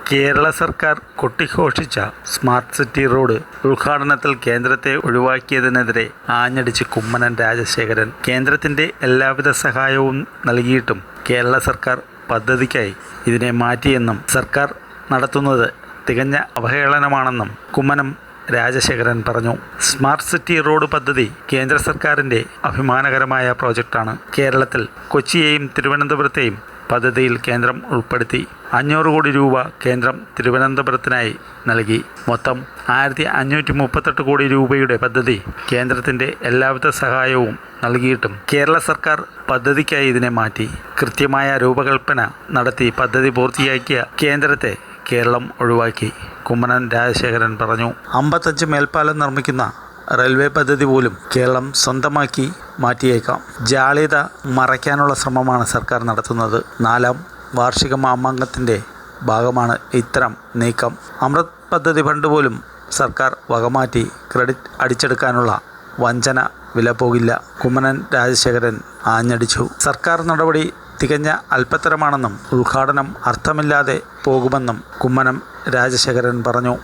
കേരള സർക്കാർ കൊട്ടിഘോഷിച്ച smart city road ഉദ്ഘാടനത്തിൽ കേന്ദ്രത്തെ ഒഴിവാക്കിയതിനെതിരെ ആഞ്ഞടിച്ച് കുമ്മനം രാജശേഖരൻ. കേന്ദ്രത്തിൻ്റെ എല്ലാവിധ സഹായവും നൽകിയിട്ടും കേരള സർക്കാർ പദ്ധതിക്കായി ഇതിനെ മാറ്റിയെന്നും സർക്കാർ നടത്തുന്നത് തികഞ്ഞ അവഹേളനമാണെന്നും കുമ്മനം രാജശേഖരൻ പറഞ്ഞു. സ്മാർട്ട് സിറ്റി റോഡ് പദ്ധതി കേന്ദ്ര സർക്കാരിൻ്റെ അഭിമാനകരമായ പ്രോജക്റ്റാണ്. കേരളത്തിൽ കൊച്ചിയെയും തിരുവനന്തപുരത്തെയും പദ്ധതിയിൽ കേന്ദ്രം ഉൾപ്പെടുത്തി. 500 കോടി രൂപ കേന്ദ്രം തിരുവനന്തപുരത്തിനായി നൽകി. മൊത്തം 1538 കോടി രൂപയുടെ പദ്ധതി കേന്ദ്രത്തിൻ്റെ എല്ലാവിധ സഹായവും നൽകിയിട്ടും കേരള സർക്കാർ പദ്ധതിക്കായി ഇതിനെ മാറ്റി. കൃത്യമായ രൂപകൽപ്പന നടത്തി പദ്ധതി പൂർത്തിയാക്കിയ കേന്ദ്രത്തെ കേരളം ഒഴിവാക്കി. കുമ്മനം രാജശേഖരൻ പറഞ്ഞു. 55 മേൽപ്പാലം നിർമ്മിക്കുന്ന റെയിൽവേ പദ്ധതി പോലും കേരളം സ്വന്തമാക്കി മാറ്റിയേക്കാം. ജാള്യത മറയ്ക്കാനുള്ള ശ്രമമാണ് സർക്കാർ നടത്തുന്നത്. 4ാം വാർഷിക മാമാങ്കത്തിൻ്റെ ഭാഗമാണ് ഇത്തരം നീക്കം. അമൃത് പദ്ധതി ഫണ്ട് പോലും സർക്കാർ വകമാറ്റി ക്രെഡിറ്റ് അടിച്ചെടുക്കാനുള്ള വഞ്ചന വില പോകില്ല. കുമ്മനം രാജശേഖരൻ ആഞ്ഞടിച്ചു. സർക്കാർ നടപടി തികഞ്ഞ അല്പത്തരമാണെന്നും ഉദ്ഘാടനം അർത്ഥമില്ലാതെ പോകുമെന്നും കുമ്മനം രാജശേഖരൻ പറഞ്ഞു.